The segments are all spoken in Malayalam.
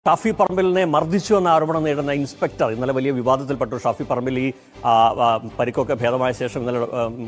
ഷാഫി പറമ്പിലിനെ മർദ്ദിച്ചു എന്ന ആരോപണം നേടുന്ന ഇൻസ്പെക്ടർ ഇന്നലെ വലിയ വിവാദത്തിൽപ്പെട്ടു. ഷാഫി പറമ്പിൽ ഈ പരിക്കൊക്കെ ഭേദമായ ശേഷം ഇന്നലെ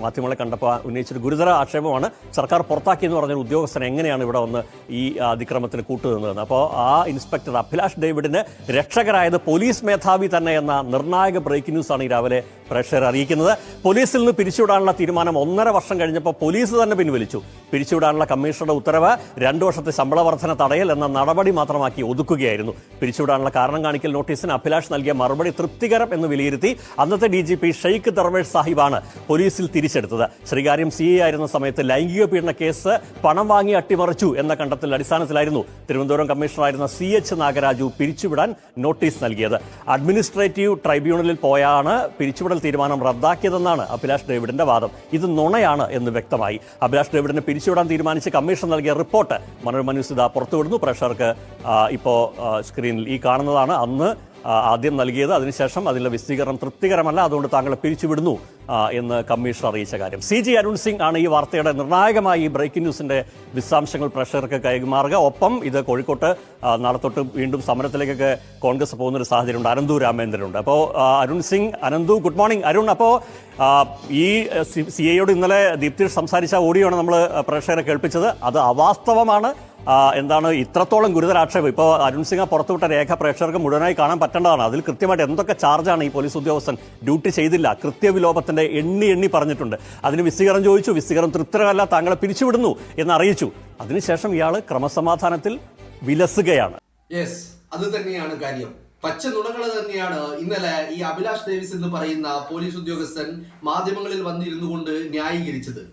മാധ്യമങ്ങളെ കണ്ടപ്പോൾ ഉന്നയിച്ചൊരു ഗുരുതര ആക്ഷേപമാണ് സർക്കാർ പുറത്താക്കിയെന്ന് പറഞ്ഞ ഉദ്യോഗസ്ഥൻ എങ്ങനെയാണ് ഇവിടെ വന്ന് ഈ അതിക്രമത്തിന് കൂട്ടുനിന്നതെന്ന്. അപ്പോൾ ആ ഇൻസ്പെക്ടർ അഭിലാഷ് ഡേവിഡിന് രക്ഷകരായത് പോലീസ് മേധാവി തന്നെ എന്ന നിർണായക ബ്രേക്കിംഗ് ന്യൂസാണ് ഈ രാവിലെ പ്രേക്ഷകരെ അറിയിക്കുന്നത്. പോലീസിൽ നിന്ന് പിരിച്ചുവിടാനുള്ള തീരുമാനം 1.5 വർഷം കഴിഞ്ഞപ്പോൾ പോലീസ് തന്നെ പിൻവലിച്ചു. പിരിച്ചുവിടാനുള്ള കമ്മീഷണറുടെ ഉത്തരവ് 2 വർഷത്തെ ശമ്പള വർധന തടയൽ എന്ന നടപടി മാത്രമാക്കി ഒതുക്കുകയായിരുന്നു. പിരിച്ചുവിടാനുള്ള കാരണം കാണിക്കൽ നോട്ടീസിന് അഭിലാഷ് നൽകിയ മറുപടി തൃപ്തികരം എന്ന് വിലയിരുത്തി അന്നത്തെ DGP ഷെയ്ഖ് ദർവേഷ് സാഹിബാണ് പോലീസിൽ തിരിച്ചെടുത്തത്. ശ്രീകാര്യം CA ആയിരുന്ന സമയത്ത് ലൈംഗിക പീഡന കേസ് പണം വാങ്ങി അട്ടിമറിച്ചു എന്ന കണ്ടെത്തൽ അടിസ്ഥാനത്തിലായിരുന്നു തിരുവനന്തപുരം കമ്മീഷണറായിരുന്ന CH നാഗരാജു പിരിച്ചുവിടാൻ നോട്ടീസ് നൽകിയത്. അഡ്മിനിസ്ട്രേറ്റീവ് ട്രൈബ്യൂണലിൽ പോയാണ് പിരിച്ചുവിടൽ തീരുമാനം റദ്ദാക്കിയതെന്നാണ് അഭിലാഷ് ഡേവിഡിന്റെ വാദം. ഇത് നുണയാണ് എന്ന് വ്യക്തമായി. അഭിലാഷ് ഡേവിഡിനെ പിരിച്ചുവിടാൻ തീരുമാനിച്ച് കമ്മീഷൻ നൽകിയ റിപ്പോർട്ട് മനോരമ ന്യൂസ് ഇതാ പുറത്തുവിടുന്നു. പ്രേക്ഷകർക്ക് ഇപ്പോൾ സ്ക്രീനിൽ ഈ കാണുന്നതാണ് അന്ന് ആദ്യം നൽകിയത്. അതിനുശേഷം അതിലെ വിശദീകരണം തൃപ്തികരമല്ല, അതുകൊണ്ട് താങ്കളെ പിരിച്ചുവിടുന്നു എന്ന് കമ്മീഷണർ അറിയിച്ച കാര്യം. CG അരുൺ സിംഗ് ആണ് ഈ വാർത്തയുടെ നിർണായകമായി ഈ ബ്രേക്കിംഗ് ന്യൂസിന്റെ വിശദാംശങ്ങൾ പ്രേക്ഷകർക്ക് കൈമാറുക. ഒപ്പം ഇത് കോഴിക്കോട്ട് നാളെ തൊട്ട് വീണ്ടും സമരത്തിലേക്കൊക്കെ കോൺഗ്രസ് പോകുന്നൊരു സാഹചര്യമുണ്ട്. അനന്തു രാമേന്ദ്രനുണ്ട്. അപ്പോൾ അരുൺ സിംഗ്, അനന്തു, ഗുഡ് മോർണിംഗ്. അരുൺ, അപ്പോൾ ഈ CAയോട് ഇന്നലെ ദീപ്തി സംസാരിച്ച ഓഡിയോയാണ് നമ്മൾ പ്രേക്ഷകരെ കേൾപ്പിച്ചത്. അത് അവാസ്തവമാണ്. എന്താണ് ഇത്രത്തോളം ഗുരുതര ആക്ഷേപം? ഇപ്പോൾ അരുൺ സിംഗ് പുറത്തുവിട്ട രേഖ പ്രേക്ഷകർക്ക് മുഴുവനായി കാണാൻ പറ്റേണ്ടതാണ്. അതിൽ കൃത്യമായിട്ട് എന്തൊക്കെ ചാർജാണ് ഈ പോലീസ് ഉദ്യോഗസ്ഥൻ ഡ്യൂട്ടി ചെയ്തില്ല, കൃത്യവിലോപത്തിന്റെ എണ്ണി പറഞ്ഞിട്ടുണ്ട്. അതിന് വിശദീകരണം ചോദിച്ചു. വിശദീകരണം തൃപ്തരമല്ല, താങ്കളെ പിരിച്ചുവിടുന്നു എന്ന് അറിയിച്ചു. അതിനുശേഷം ഇയാൾ ക്രമസമാധാനത്തിൽ വിലസുകയാണ്. അത് തന്നെയാണ് കാര്യം. പച്ച നുണകൾ തന്നെയാണ് ഇന്നലെ ഈ അഭിലാഷ് ഡേവിസ് എന്ന് പറയുന്ന പോലീസ് ഉദ്യോഗസ്ഥൻ മാധ്യമങ്ങളിൽ വന്നിരുന്നു കൊണ്ട് ന്യായീകരിച്ചത്.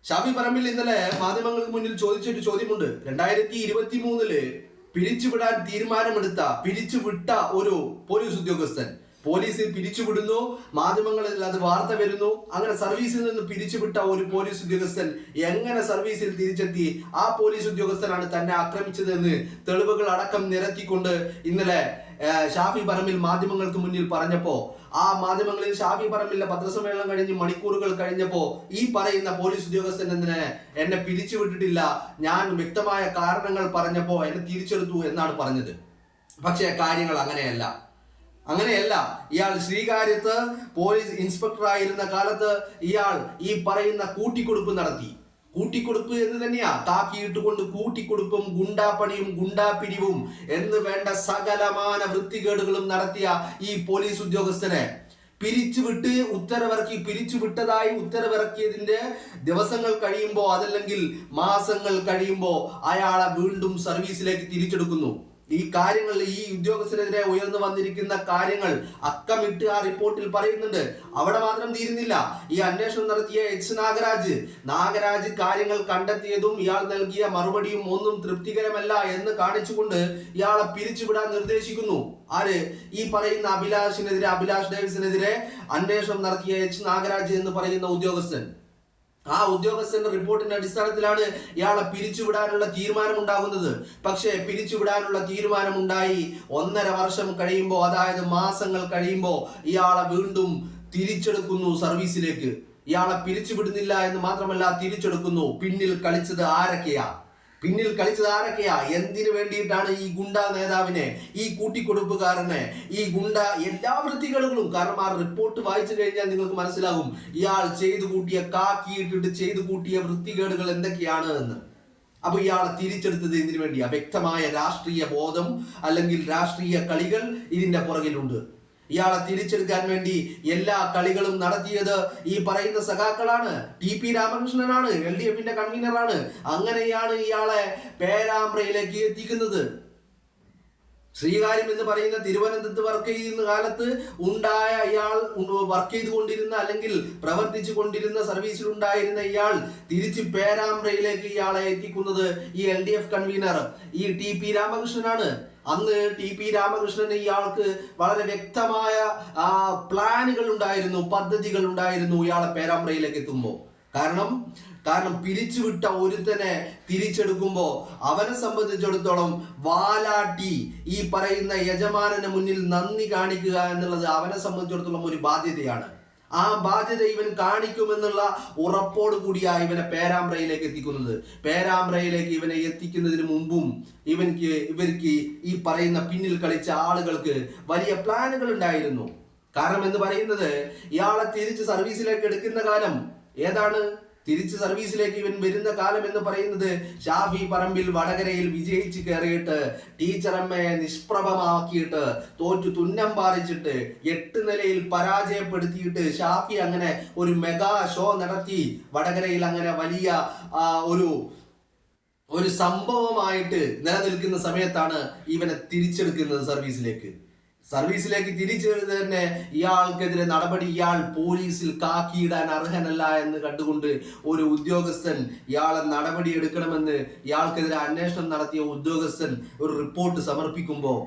ഷാഫി പറമ്പിൽ ഇന്നലെ മാധ്യമങ്ങൾക്ക് മുന്നിൽ ചോദിച്ചൊരു ചോദ്യമുണ്ട്. 2023 പിരിച്ചുവിടാൻ തീരുമാനമെടുത്ത, പിരിച്ചുവിട്ട ഒരു പോലീസ് ഉദ്യോഗസ്ഥൻ പോലീസിൽ പിരിച്ചുവിടുന്നു, മാധ്യമങ്ങളിൽ അത് വാർത്ത വരുന്നു. അങ്ങനെ സർവീസിൽ നിന്ന് പിരിച്ചുവിട്ട ഒരു പോലീസ് ഉദ്യോഗസ്ഥൻ എങ്ങനെ സർവീസിൽ തിരിച്ചെത്തി? ആ പോലീസ് ഉദ്യോഗസ്ഥനാണ് തന്നെ ആക്രമിച്ചതെന്ന് തെളിവുകൾ അടക്കം നിരത്തിക്കൊണ്ട് ഇന്നലെ ഷാഫി പറമ്പിൽ മാധ്യമങ്ങൾക്ക് മുന്നിൽ പറഞ്ഞപ്പോ, ആ മാധ്യമങ്ങളിൽ ഷാഫി പറമ്പിലെ പത്രസമ്മേളനം കഴിഞ്ഞ് മണിക്കൂറുകൾ കഴിഞ്ഞപ്പോ ഈ പറയുന്ന പോലീസ് ഉദ്യോഗസ്ഥൻ എന്നെ പിരിച്ചുവിട്ടിട്ടില്ല, ഞാൻ വ്യക്തമായ കാരണങ്ങൾ പറഞ്ഞപ്പോ എന്നെ തിരിച്ചെടുത്തു എന്നാണ് പറഞ്ഞത്. പക്ഷേ കാര്യങ്ങൾ അങ്ങനെയല്ല. ഇയാൾ ശ്രീകാര്യത്ത് പോലീസ് ഇൻസ്പെക്ടർ ആയിരുന്ന കാലത്ത് ഇയാൾ ഈ പറയുന്ന കൂട്ടിക്കൊടുപ്പ് നടത്തി. കൂട്ടിക്കൊടുപ്പ് എന്ന് തന്നെയാ, താക്കിയിട്ടുകൊണ്ട് കൂട്ടിക്കൊടുപ്പും ഗുണ്ടാപ്പണിയും ഗുണ്ടാപ്പിരിവും എന്ന് വേണ്ട സകലമാന വൃത്തികേടുകളും നടത്തിയ ഈ പോലീസ് ഉദ്യോഗസ്ഥനെ പിരിച്ചുവിട്ട് പിരിച്ചുവിട്ടതായി ഉത്തരവിറക്കിയതിന്റെ ദിവസങ്ങൾ കഴിയുമ്പോൾ, അതല്ലെങ്കിൽ മാസങ്ങൾ കഴിയുമ്പോൾ അയാളെ വീണ്ടും സർവീസിലേക്ക് തിരിച്ചെടുക്കുന്നു. ഈ കാര്യങ്ങൾ, ഈ ഉദ്യോഗസ്ഥനെതിരെ ഉയർന്നു വന്നിരിക്കുന്ന കാര്യങ്ങൾ അക്കമിട്ട് ആ റിപ്പോർട്ടിൽ പറയുന്നുണ്ട്. അവിടെ മാത്രം തീരുന്നില്ല. ഈ അന്വേഷണം നടത്തിയ H നാഗരാജ് കാര്യങ്ങൾ കണ്ടെത്തിയതും ഇയാൾ നൽകിയ മറുപടിയും ഒന്നും തൃപ്തികരമല്ല എന്ന് കാണിച്ചുകൊണ്ട് ഇയാളെ പിരിച്ചുവിടാൻ നിർദ്ദേശിക്കുന്നു. ആര്? ഈ പറയുന്ന അഭിലാഷ് ഡേവിസിനെതിരെ അന്വേഷണം നടത്തിയ H നാഗരാജ് എന്ന് പറയുന്ന ഉദ്യോഗസ്ഥൻ. ആ ഉദ്യോഗസ്ഥന്റെ റിപ്പോർട്ടിന്റെ അടിസ്ഥാനത്തിലാണ് ഇയാളെ പിരിച്ചുവിടാനുള്ള തീരുമാനം ഉണ്ടാകുന്നത്. പക്ഷേ പിരിച്ചുവിടാനുള്ള തീരുമാനമുണ്ടായി 1.5 വർഷം കഴിയുമ്പോൾ, അതായത് മാസങ്ങൾ കഴിയുമ്പോൾ ഇയാളെ വീണ്ടും തിരിച്ചെടുക്കുന്നു സർവീസിലേക്ക്. ഇയാളെ പിരിച്ചുവിടുന്നില്ല എന്ന് മാത്രമല്ല, തിരിച്ചെടുക്കുന്നു. പിന്നിൽ കളിച്ചത് ആരൊക്കെയാ? എന്തിനു വേണ്ടിയിട്ടാണ് ഈ ഗുണ്ട നേതാവിനെ, ഈ കൂട്ടിക്കൊടുപ്പുകാരനെ, ഈ ഗുണ്ട എല്ലാ വൃത്തികേടുകളും? കാരണം ആ റിപ്പോർട്ട് വായിച്ചു കഴിഞ്ഞാൽ നിങ്ങൾക്ക് മനസ്സിലാകും ഇയാൾ കാക്കിയിട്ടിട്ട് ചെയ്തു കൂട്ടിയ വൃത്തികേടുകൾ എന്തൊക്കെയാണ് എന്ന്. അപ്പൊ ഇയാളെ തിരിച്ചെടുത്തത് എന്തിനു വേണ്ടിയാ? വ്യക്തമായ രാഷ്ട്രീയ ബോധം അല്ലെങ്കിൽ രാഷ്ട്രീയ കളികൾ ഇതിന്റെ പുറകിലുണ്ട്. ഇയാളെ തിരിച്ചെടുക്കാൻ വേണ്ടി എല്ലാ കളികളും നടത്തിയത് ഈ പറയുന്ന സഖാക്കളാണ്. TP രാമകൃഷ്ണനാണ്, LDFന്റെ കൺവീനറാണ്. അങ്ങനെയാണ് ഇയാളെ പേരാമ്പ്രയിലേക്ക് എത്തിക്കുന്നത്. ശ്രീകാര്യം എന്ന് പറയുന്ന തിരുവനന്തപുരത്ത് വർക്ക് ചെയ്യുന്ന കാലത്ത് ഇയാൾ വർക്ക് ചെയ്തുകൊണ്ടിരുന്ന അല്ലെങ്കിൽ പ്രവർത്തിച്ചു കൊണ്ടിരുന്ന സർവീസിലുണ്ടായിരുന്ന ഇയാൾ തിരിച്ച് പേരാമ്പ്രയിലേക്ക് ഇയാളെ എത്തിക്കുന്നത് ഈ LDF കൺവീനർ ഈ TP രാമകൃഷ്ണനാണ്. അന്ന് TP രാമകൃഷ്ണന് ഇയാൾക്ക് വളരെ വ്യക്തമായ പ്ലാനുകൾ ഉണ്ടായിരുന്നു, പദ്ധതികൾ ഉണ്ടായിരുന്നു ഇയാളെ പേരാമ്പ്രയിലേക്ക് എത്തുമ്പോൾ. കാരണം പിരിച്ചുവിട്ട ഒരുത്തനെ തിരിച്ചെടുക്കുമ്പോ അവനെ സംബന്ധിച്ചിടത്തോളം വാലാട്ടി ഈ പറയുന്ന യജമാനന് മുന്നിൽ നന്ദി കാണിക്കുക എന്നുള്ളത് അവനെ സംബന്ധിച്ചിടത്തോളം ഒരു ബാധ്യതയാണ്. ആ ബാധ്യത ഇവൻ കാണിക്കുമെന്നുള്ള ഉറപ്പോട് കൂടിയാണ് ഇവനെ പേരാമ്പ്രയിലേക്ക് എത്തിക്കുന്നത്. പേരാമ്പ്രയിലേക്ക് ഇവനെ എത്തിക്കുന്നതിന് മുമ്പും ഇവർക്ക് ഈ പറയുന്ന പിന്നിൽ കളിച്ച ആളുകൾക്ക് വലിയ പ്ലാനുകൾ ഉണ്ടായിരുന്നു. കാരണം എന്ന് പറയുന്നത്, ഇയാളെ തിരിച്ച് സർവീസിലേക്ക് എടുക്കുന്ന കാലം ഏതാണ്? തിരിച്ച് സർവീസിലേക്ക് ഇവൻ വരുന്ന കാലം എന്ന് പറയുന്നത് ഷാഫി പറമ്പിൽ വടകരയിൽ വിജയിച്ച് കയറിയിട്ട് ടീച്ചറമ്മയെ നിഷ്പ്രഭമാക്കിയിട്ട് തോറ്റു തുന്നം പാറിച്ചിട്ട് 8 നിലയിൽ പരാജയപ്പെടുത്തിയിട്ട് ഷാഫി അങ്ങനെ ഒരു മെഗാ ഷോ നടത്തി വടകരയിൽ അങ്ങനെ വലിയ ഒരു സംഭവമായിട്ട് നിലനിൽക്കുന്ന സമയത്താണ് ഇവനെ തിരിച്ചെടുക്കുന്നത് സർവീസിലേക്ക് തിരിച്ചെടുത്ത് തന്നെ ഇയാൾക്കെതിരെ നടപടി, ഇയാൾ പോലീസിൽ കാക്കിയിടാൻ അർഹനല്ല എന്ന് കണ്ടുകൊണ്ട് ഒരു ഉദ്യോഗസ്ഥൻ ഇയാളെ നടപടി എടുക്കണമെന്ന് ഇയാൾക്കെതിരെ അന്വേഷണം നടത്തിയ ഉദ്യോഗസ്ഥൻ ഒരു റിപ്പോർട്ട് സമർപ്പിക്കുമ്പോൾ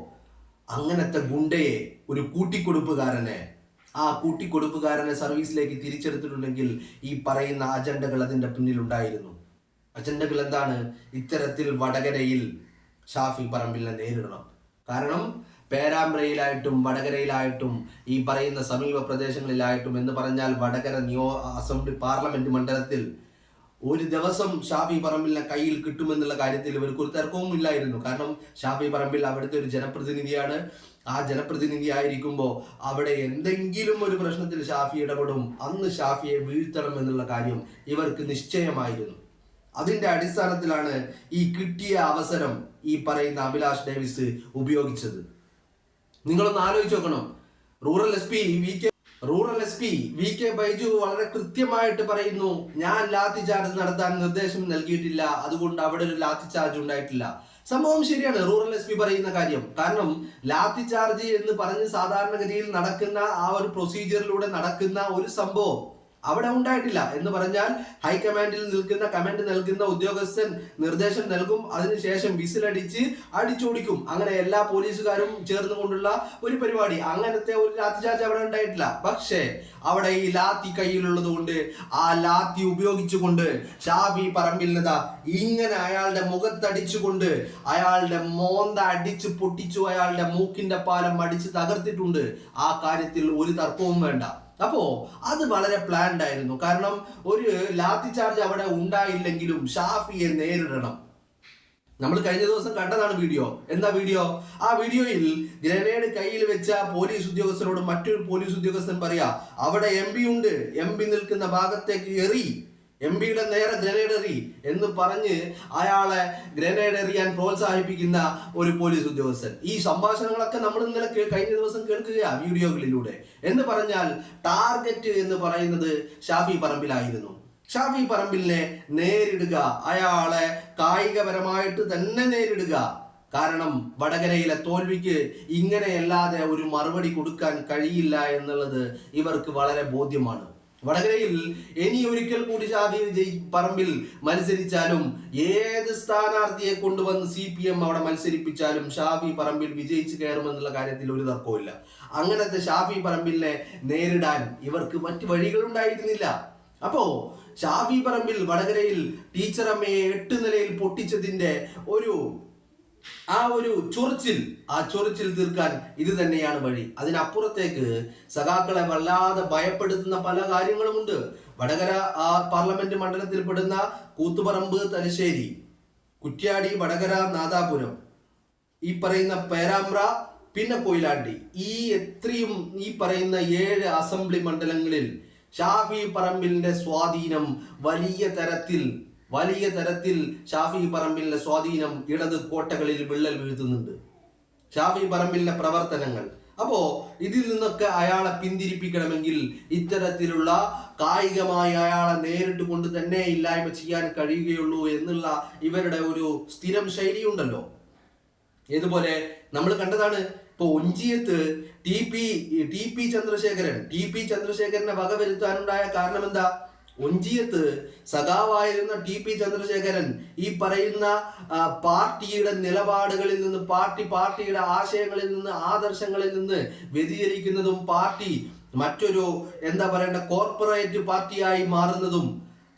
അങ്ങനത്തെ ഗുണ്ടയെ, ഒരു കൂട്ടിക്കൊടുപ്പുകാരനെ സർവീസിലേക്ക് തിരിച്ചെടുത്തിട്ടുണ്ടെങ്കിൽ ഈ പറയുന്ന അജണ്ടകൾ അതിന്റെ പിന്നിലുണ്ടായിരുന്നു. അജണ്ടകൾ എന്താണ്? ഇത്തരത്തിൽ വടകരയിൽ ഷാഫി പറമ്പിലിനെ നേരിടണം. കാരണം പേരാമ്പ്രയിലായിട്ടും വടകരയിലായിട്ടും ഈ പറയുന്ന സമീപ പ്രദേശങ്ങളിലായിട്ടും എന്ന് പറഞ്ഞാൽ വടകര അസംബ്ലി പാർലമെന്റ് മണ്ഡലത്തിൽ ഒരു ദിവസം ഷാഫി പറമ്പിലിനെ കയ്യിൽ കിട്ടുമെന്നുള്ള കാര്യത്തിൽ ഇവർക്ക് ഒരു തർക്കവും ഇല്ലായിരുന്നു. കാരണം ഷാഫി പറമ്പിൽ അവിടുത്തെ ഒരു ജനപ്രതിനിധിയാണ്. ആ ജനപ്രതിനിധി ആയിരിക്കുമ്പോൾ അവിടെ എന്തെങ്കിലും ഒരു പ്രശ്നത്തിൽ ഷാഫി ഇടപെടും. അന്ന് ഷാഫിയെ വീഴ്ത്തണം എന്നുള്ള കാര്യം ഇവർക്ക് നിശ്ചയമായിരുന്നു. അതിന്റെ അടിസ്ഥാനത്തിലാണ് ഈ കിട്ടിയ അവസരം ഈ പറയുന്ന അഭിലാഷ് ഡേവിസ് ഉപയോഗിച്ചത്. നിങ്ങളൊന്ന് ആലോചിച്ച് നോക്കണം. Rural S P V K Baiju വളരെ കൃത്യമായിട്ട് പറയുന്നു, ഞാൻ ലാത്തി ചാർജ് നടത്താൻ നിർദ്ദേശം നൽകിയിട്ടില്ല, അതുകൊണ്ട് അവിടെ ഒരു ലാത്തി ചാർജ് ഉണ്ടായിട്ടില്ല. സംഭവം ശരിയാണ്, റൂറൽ എസ് പി പറയുന്ന കാര്യം. കാരണം ലാത്തി ചാർജ് എന്ന് പറഞ്ഞ് സാധാരണഗതിയിൽ നടക്കുന്ന ആ ഒരു പ്രൊസീജിയറിലൂടെ നടക്കുന്ന ഒരു സംഭവം അവിടെ ഉണ്ടായിട്ടില്ല. എന്ന് പറഞ്ഞാൽ ഹൈക്കമാൻഡിൽ കമാൻഡ് നൽകുന്ന ഉദ്യോഗസ്ഥൻ നിർദ്ദേശം നൽകും, അതിനുശേഷം വിസിലടിച്ച് അടിച്ചോടിക്കും. അങ്ങനെ എല്ലാ പോലീസുകാരും ചേർന്നുകൊണ്ടുള്ള ഒരു പരിപാടി, അങ്ങനത്തെ ഒരു ലാത്തി ചാർജ് അവിടെ ഉണ്ടായിട്ടില്ല. പക്ഷേ അവിടെ ഈ ലാത്തി കയ്യിലുള്ളത് കൊണ്ട് ആ ലാത്തി ഉപയോഗിച്ചുകൊണ്ട് ഷാഫി പറമ്പിലിനതാ ഇങ്ങനെ അയാളുടെ മുഖത്തടിച്ചുകൊണ്ട് അയാളുടെ മോന്ത അടിച്ചു പൊട്ടിച്ചു, അയാളുടെ മൂക്കിന്റെ പാലം അടിച്ച് തകർത്തിട്ടുണ്ട്. ആ കാര്യത്തിൽ ഒരു തർക്കവും വേണ്ട. അപ്പോ അത് വളരെ പ്ലാൻഡ് ആയിരുന്നു. കാരണം ഒരു ലാത്തി ചാർജ് അവിടെ ഉണ്ടായില്ലെങ്കിലും ഷാഫിയെ നേരിടണം. നമ്മൾ കഴിഞ്ഞ ദിവസം കണ്ടതാണ് വീഡിയോ. എന്താ വീഡിയോ? ആ വീഡിയോയിൽ ഗ്രനേഡ് കയ്യിൽ വെച്ച പോലീസ് ഉദ്യോഗസ്ഥനോട് മറ്റൊരു പോലീസ് ഉദ്യോഗസ്ഥൻ പറയാ, അവിടെ MP ഉണ്ട്, MP നിൽക്കുന്ന ഭാഗത്തേക്ക് എറി, MP-യുടെ നേരെ ഗ്രനേഡ് എറി എന്ന് പറഞ്ഞ് അയാളെ ഗ്രനേഡ് എറിയാൻ പ്രോത്സാഹിപ്പിക്കുന്ന ഒരു പോലീസ് ഉദ്യോഗസ്ഥൻ. ഈ സംഭാഷണങ്ങളൊക്കെ നമ്മൾ ഇന്നലെ കഴിഞ്ഞ ദിവസം കേൾക്കുക വീഡിയോകളിലൂടെ. എന്ന് പറഞ്ഞാൽ ടാർഗറ്റ് എന്ന് പറയുന്നത് ഷാഫി പറമ്പിലായിരുന്നു. ഷാഫി പറമ്പിലിനെ നേരിടുക, അയാളെ കായികപരമായിട്ട് തന്നെ നേരിടുക. കാരണം വടകരയിലെ തോൽവിക്ക് ഇങ്ങനെയല്ലാതെ ഒരു മറുപടി കൊടുക്കാൻ കഴിയില്ല എന്നുള്ളത് ഇവർക്ക് വളരെ ബോധ്യമാണ്. വടകരയിൽ ഇനി ഒരിക്കൽ കൂടി ഷാഫി പറമ്പിൽ മത്സരിച്ചാലും, ഏത് സ്ഥാനാർത്ഥിയെ കൊണ്ടുവന്ന് CPM അവിടെ മത്സരിപ്പിച്ചാലും ഷാഫി പറമ്പിൽ വിജയിച്ചു കയറുമെന്നുള്ള കാര്യത്തിൽ ഒരു തർക്കവുമില്ല. അങ്ങനത്തെ ഷാഫി പറമ്പിലിനെ നേരിടാൻ ഇവർക്ക് മറ്റു വഴികളുണ്ടായിരുന്നില്ല. അപ്പോ ഷാഫി പറമ്പിൽ വടകരയിൽ ടീച്ചറമ്മയെ 8 നിലയിൽ പൊട്ടിച്ചതിന്റെ ആ ഒരു ചൊറിച്ചിൽ തീർക്കാൻ ഇത് തന്നെയാണ് വഴി. അതിനപ്പുറത്തേക്ക് സഖാക്കളെ വല്ലാതെ ഭയപ്പെടുത്തുന്ന പല കാര്യങ്ങളുമുണ്ട്. വടകര പാർലമെന്റ് മണ്ഡലത്തിൽപ്പെടുന്ന കൂത്തുപറമ്പ്, തലശ്ശേരി, കുറ്റ്യാടി, വടകര, നാദാപുരം, ഈ പറയുന്ന പേരാമ്പ്ര, പിന്നെ കൊയിലാണ്ടി, ഈ പറയുന്ന 7 അസംബ്ലി മണ്ഡലങ്ങളിൽ ഷാഫി പറമ്പിലിന്റെ സ്വാധീനം വലിയ തരത്തിൽ ഷാഫി പറമ്പിലിന്റെ സ്വാധീനം ഇടത് കോട്ടകളിൽ വിള്ളൽ വീഴ്ത്തുന്നുണ്ട്. ഷാഫി പറമ്പിലിന്റെ പ്രവർത്തനങ്ങൾ. അപ്പോ ഇതിൽ നിന്നൊക്കെ അയാളെ പിന്തിരിപ്പിക്കണമെങ്കിൽ ഇത്തരത്തിലുള്ള കായികമായി അയാളെ നേരിട്ട് കൊണ്ട് തന്നെ ഇല്ലായ്മ ചെയ്യാൻ കഴിയുകയുള്ളൂ എന്നുള്ള ഇവരുടെ ഒരു സ്ഥിരം ശൈലിയുണ്ടല്ലോ. ഇതുപോലെ നമ്മൾ കണ്ടതാണ്. ഇപ്പൊ ഒഞ്ചിയത്ത് ടി പി ചന്ദ്രശേഖരനെ വകവരുത്താനുണ്ടായ കാരണം എന്താ? ഒഞ്ചിയത്ത് സഖാവായിരുന്ന TP ചന്ദ്രശേഖരൻ ഈ പറയുന്ന പാർട്ടിയുടെ നിലപാടുകളിൽ നിന്ന്, പാർട്ടിയുടെ ആശയങ്ങളിൽ നിന്ന്, ആദർശങ്ങളിൽ നിന്ന് വ്യതിചലിക്കുന്നതും, പാർട്ടി മറ്റൊരു കോർപ്പറേറ്റ് പാർട്ടിയായി മാറുന്നതും,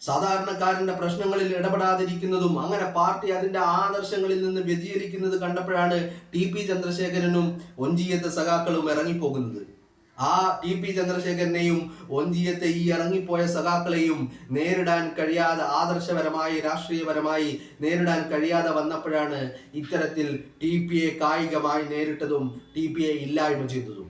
സാധാരണക്കാരന്റെ പ്രശ്നങ്ങളിൽ ഇടപെടാതിരിക്കുന്നതും, അങ്ങനെ പാർട്ടി അതിന്റെ ആദർശങ്ങളിൽ നിന്ന് വ്യതിചലിക്കുന്നത് കണ്ടപ്പോഴാണ് TP ചന്ദ്രശേഖരനും ഒഞ്ചിയത്തെ സഖാക്കളും ഇറങ്ങിപ്പോകുന്നത്. ആ TP ചന്ദ്രശേഖരനെയും ഒഞ്ചിയത്തെ ഈ ഇറങ്ങിപ്പോയ സഖാക്കളെയും നേരിടാൻ കഴിയാതെ, ആദർശപരമായി രാഷ്ട്രീയപരമായി നേരിടാൻ കഴിയാതെ വന്നപ്പോഴാണ് ഇത്തരത്തിൽ TPയെ കായികമായി നേരിട്ടതും TPയെ ഇല്ലായ്മ ചെയ്തതും.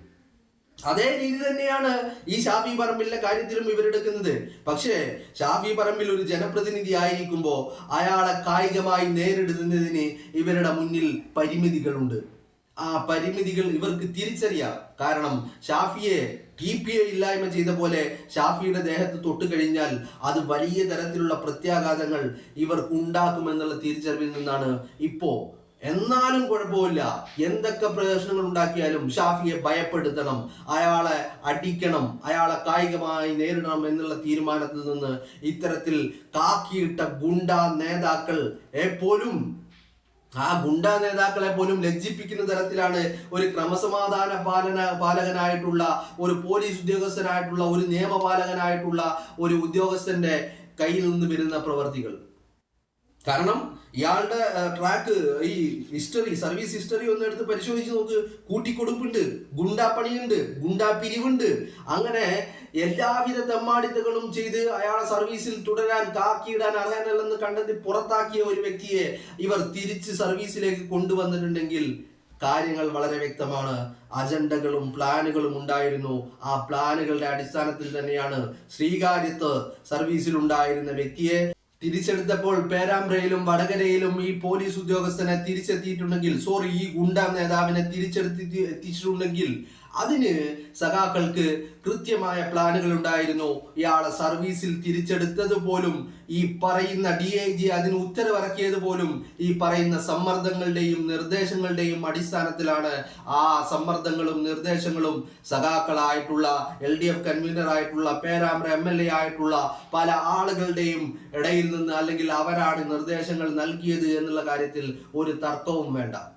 അതേ രീതി തന്നെയാണ് ഈ ഷാഫി പറമ്പിലിന്റെ കാര്യത്തിലും ഇവരെടുക്കുന്നത്. പക്ഷേ ഷാഫി പറമ്പിൽ ഒരു ജനപ്രതിനിധി ആയിരിക്കുമ്പോൾ അയാളെ കായികമായി നേരിടുന്നതിന് ഇവരുടെ മുന്നിൽ പരിമിതികളുണ്ട്. ആ പരിമിതികൾ ഇവർക്ക് തിരിച്ചറിയാം. കാരണം ഷാഫിയെ TPയെ ഇല്ലായ്മ ചെയ്ത പോലെ ഷാഫിയുടെ ദേഹത്ത് തൊട്ട് കഴിഞ്ഞാൽ അത് വലിയ തരത്തിലുള്ള പ്രത്യാഘാതങ്ങൾ ഇവർക്ക് ഉണ്ടാക്കുമെന്നുള്ള തിരിച്ചറിവിൽ നിന്നാണ് ഇപ്പോ, എന്നാലും കുഴപ്പമില്ല, എന്തൊക്കെ പ്രശ്നങ്ങൾ ഉണ്ടാക്കിയാലും ഷാഫിയെ ഭയപ്പെടുത്തണം, അയാളെ അടിക്കണം, അയാളെ കായികമായി നേരിടണം എന്നുള്ള തീരുമാനത്തിൽ നിന്ന് ഇത്തരത്തിൽ കാക്കിയിട്ട ഗുണ്ട നേതാക്കൾ എപ്പോഴും, ആ ഗുണ്ട നേതാക്കളെ പോലും ലജ്ജിപ്പിക്കുന്ന തരത്തിലാണ് ഒരു ക്രമസമാധാന പാലകനായിട്ടുള്ള, ഒരു പോലീസ് ഉദ്യോഗസ്ഥനായിട്ടുള്ള, ഒരു നിയമപാലകനായിട്ടുള്ള ഒരു ഉദ്യോഗസ്ഥന്റെ കയ്യിൽ നിന്ന് വരുന്ന പ്രവർത്തികൾ. കാരണം ഇയാളുടെ ട്രാക്ക്, ഈ ഹിസ്റ്ററി, സർവീസ് ഹിസ്റ്ററി ഒന്ന് എടുത്ത് പരിശോധിച്ച് നോക്ക്. കൂട്ടിക്കൊടുപ്പുണ്ട്, ഗുണ്ടാപ്പണിയുണ്ട്, ഗുണ്ടാ പിരിവുണ്ട്, അങ്ങനെ എല്ലാവിധ തെമ്മാടിത്തകളും ചെയ്ത് അയാളെ സർവീസിൽ തുടരാൻ, കാക്കിയിടാൻ അർഹനല്ലെന്ന് കണ്ടെത്തി പുറത്താക്കിയ ഒരു വ്യക്തിയെ ഇവർ തിരിച്ച് സർവീസിലേക്ക് കൊണ്ടുവന്നിട്ടുണ്ടെങ്കിൽ കാര്യങ്ങൾ വളരെ വ്യക്തമാണ്. അജണ്ടകളും പ്ലാനുകളും ഉണ്ടായിരുന്നു. ആ പ്ലാനുകളുടെ അടിസ്ഥാനത്തിൽ തന്നെയാണ് ശ്രീകാര്യത്ത് സർവീസിൽ ഉണ്ടായിരുന്ന വ്യക്തിയെ തിരിച്ചെടുത്തപ്പോൾ പേരാമ്പ്രയിലും വടകരയിലും ഈ പോലീസ് ഉദ്യോഗസ്ഥനെ തിരിച്ചെത്തിയിട്ടുണ്ടെങ്കിൽ, ഈ ഗുണ്ടാ നേതാവിനെ എത്തിച്ചിട്ടുണ്ടെങ്കിൽ അതിന് സഖാക്കൾക്ക് കൃത്യമായ പ്ലാനുകൾ ഉണ്ടായിരുന്നു. ഇയാളെ സർവീസിൽ തിരിച്ചെടുത്തത് പോലും, ഈ പറയുന്ന DIG അതിന് ഉത്തരവിറക്കിയത് പോലും ഈ പറയുന്ന സമ്മർദ്ദങ്ങളുടെയും നിർദ്ദേശങ്ങളുടെയും അടിസ്ഥാനത്തിലാണ്. ആ സമ്മർദ്ദങ്ങളും നിർദ്ദേശങ്ങളും സഖാക്കളായിട്ടുള്ള, LDF കൺവീനർ ആയിട്ടുള്ള, പേരാമ്പ്ര MLA ആയിട്ടുള്ള പല ആളുകളുടെയും ഇടയിൽ നിന്ന്, അല്ലെങ്കിൽ അവരാണ് നിർദ്ദേശങ്ങൾ നൽകിയത് എന്നുള്ള കാര്യത്തിൽ ഒരു തർക്കവും വേണ്ട.